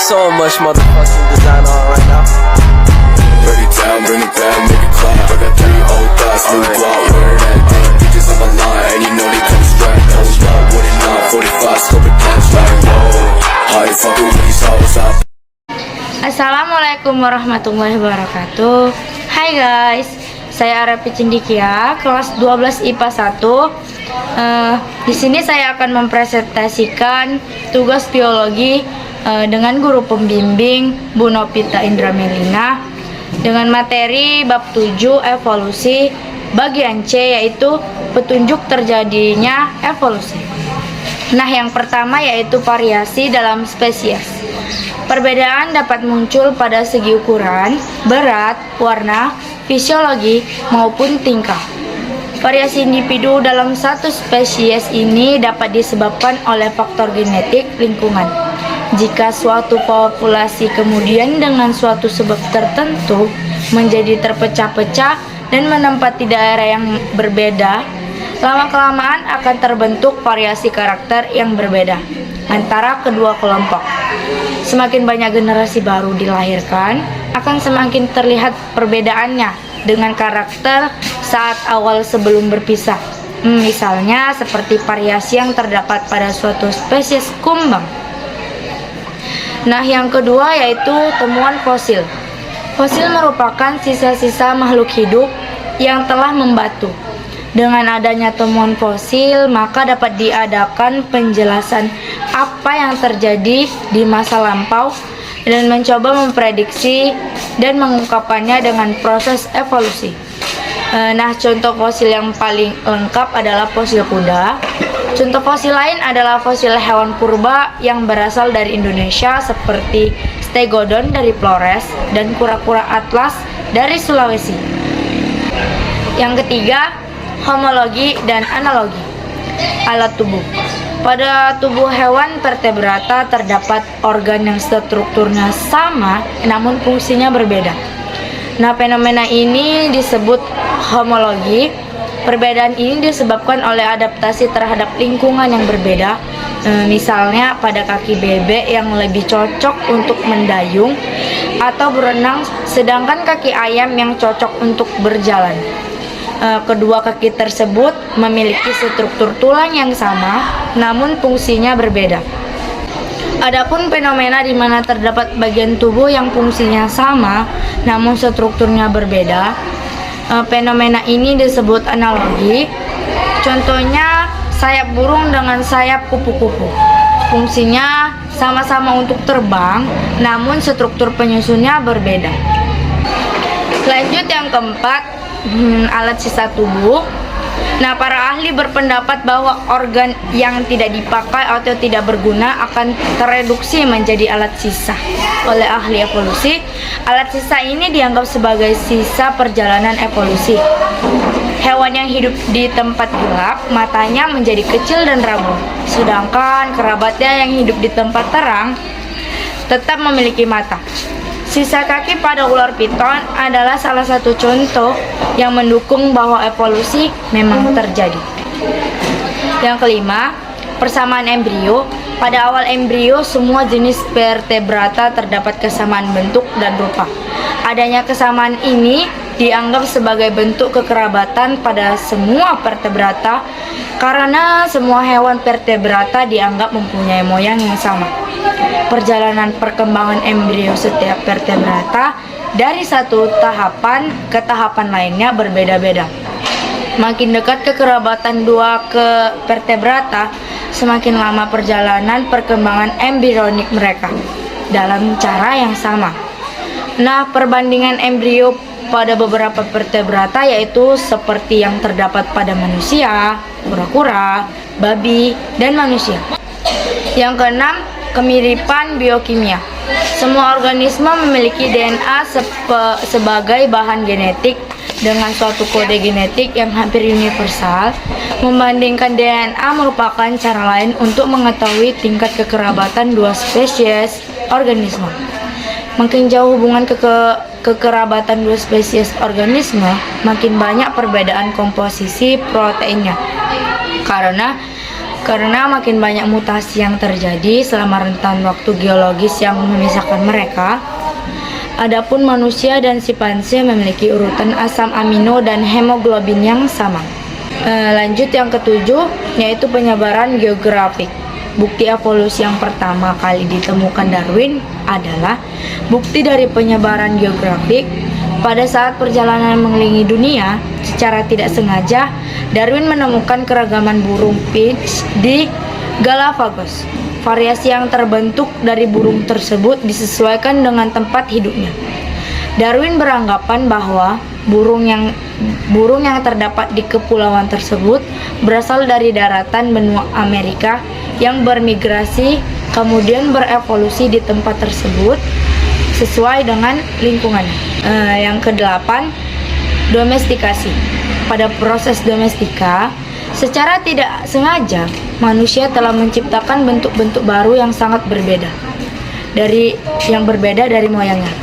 so much motherfucking design on right now. Break it down, bring it back, make it clap. I got 3 old thoughts, new block, where that thing. Bitches on my line, and you know they come straight. Hold up, what it not, 45, scope it down, like whoa. How you fucking with these hoes out? Assalamualaikum warahmatullahi wabarakatuh. Hai guys, saya Arapi Cendikia, kelas 12 IPA 1. Di sini saya akan mempresentasikan tugas biologi dengan guru pembimbing Bu Novita Indra Melina dengan materi bab 7 evolusi bagian C, yaitu petunjuk terjadinya evolusi. Nah, yang pertama yaitu variasi dalam spesies. Perbedaan dapat muncul pada segi ukuran, berat, warna, fisiologi, maupun tingkah. Variasi individu dalam satu spesies ini dapat disebabkan oleh faktor genetik lingkungan. Jika suatu populasi kemudian dengan suatu sebab tertentu menjadi terpecah-pecah dan menempati daerah yang berbeda, lama-kelamaan akan terbentuk variasi karakter yang berbeda antara kedua kelompok. Semakin banyak generasi baru dilahirkan, akan semakin terlihat perbedaannya dengan karakter saat awal sebelum berpisah. Misalnya seperti variasi yang terdapat pada suatu spesies kumbang. Nah, yang kedua yaitu temuan fosil. Fosil merupakan sisa-sisa makhluk hidup yang telah membatu. Dengan adanya temuan fosil, maka dapat diadakan penjelasan apa yang terjadi di masa lampau dan mencoba memprediksi dan mengungkapkannya dengan proses evolusi. Nah, contoh fosil yang paling lengkap adalah fosil kuda. Contoh fosil lain adalah fosil hewan purba yang berasal dari Indonesia seperti Stegodon dari Flores dan kura-kura atlas dari Sulawesi. Yang ketiga, homologi dan analogi. Alat tubuh. Pada tubuh hewan vertebrata terdapat organ yang strukturnya sama namun fungsinya berbeda. Nah, fenomena ini disebut homologi. Perbedaan ini disebabkan oleh adaptasi terhadap lingkungan yang berbeda. Misalnya pada kaki bebek yang lebih cocok untuk mendayung atau berenang, sedangkan kaki ayam yang cocok untuk berjalan. Kedua kaki tersebut memiliki struktur tulang yang sama, namun fungsinya berbeda. Adapun fenomena di mana terdapat bagian tubuh yang fungsinya sama, namun strukturnya berbeda, fenomena ini disebut analogi. Contohnya sayap burung dengan sayap kupu-kupu. Fungsinya sama-sama untuk terbang, namun struktur penyusunnya berbeda. Lanjut yang keempat, alat sisa tubuh. Nah, para ahli berpendapat bahwa organ yang tidak dipakai atau tidak berguna akan tereduksi menjadi alat sisa. Oleh ahli evolusi, alat sisa ini dianggap sebagai sisa perjalanan evolusi. Hewan yang hidup di tempat gelap, matanya menjadi kecil dan ragu. Sedangkan kerabatnya yang hidup di tempat terang tetap memiliki mata. Sisa kaki pada ular piton adalah salah satu contoh yang mendukung bahwa evolusi memang terjadi. Yang kelima, persamaan embrio. Pada awal embrio, semua jenis vertebrata terdapat kesamaan bentuk dan rupa. Adanya kesamaan ini dianggap sebagai bentuk kekerabatan pada semua vertebrata karena semua hewan vertebrata dianggap mempunyai moyang yang sama. Perjalanan perkembangan embrio setiap vertebrata dari satu tahapan ke tahapan lainnya berbeda-beda. Makin dekat kekerabatan dua ke vertebrata, semakin lama perjalanan perkembangan embrionik mereka dalam cara yang sama. Nah, perbandingan embrio pada beberapa vertebrata yaitu seperti yang terdapat pada manusia, kura-kura, babi, dan manusia. Yang keenam, kemiripan biokimia. Semua organisme memiliki DNA sebagai bahan genetik dengan suatu kode genetik yang hampir universal. Membandingkan DNA merupakan cara lain untuk mengetahui tingkat kekerabatan dua spesies organisme. Makin jauh hubungan kekerabatan dua spesies organisme, makin banyak perbedaan komposisi proteinnya. Karena Karena makin banyak mutasi yang terjadi selama rentan waktu geologis yang memisahkan mereka. Adapun manusia dan simpanse memiliki urutan asam amino dan hemoglobin yang sama. Lanjut yang ketujuh, yaitu penyebaran geografik. Bukti evolusi yang pertama kali ditemukan Darwin adalah bukti dari penyebaran geografik. Pada saat perjalanan mengelilingi dunia, secara tidak sengaja, Darwin menemukan keragaman burung finch di Galapagos. Variasi yang terbentuk dari burung tersebut disesuaikan dengan tempat hidupnya. Darwin beranggapan bahwa burung yang terdapat di kepulauan tersebut berasal dari daratan benua Amerika yang bermigrasi kemudian berevolusi di tempat tersebut sesuai dengan lingkungannya. Yang kedelapan, domestikasi. Pada proses domestika, secara tidak sengaja manusia telah menciptakan bentuk-bentuk baru yang sangat berbeda dari moyangnya.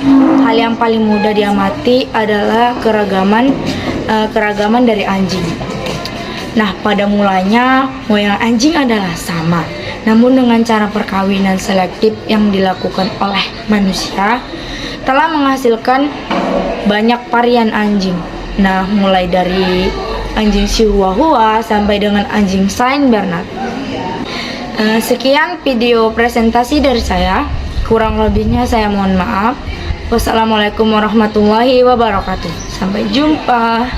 Hal yang paling mudah diamati adalah keragaman dari anjing. Nah, pada mulanya moyang anjing adalah sama, namun dengan cara perkawinan selektif yang dilakukan oleh manusia telah menghasilkan banyak varian anjing. Nah, mulai dari anjing Chihuahua sampai dengan anjing Saint Bernard. Sekian video presentasi dari saya. Kurang lebihnya saya mohon maaf. Wassalamualaikum warahmatullahi wabarakatuh. Sampai jumpa.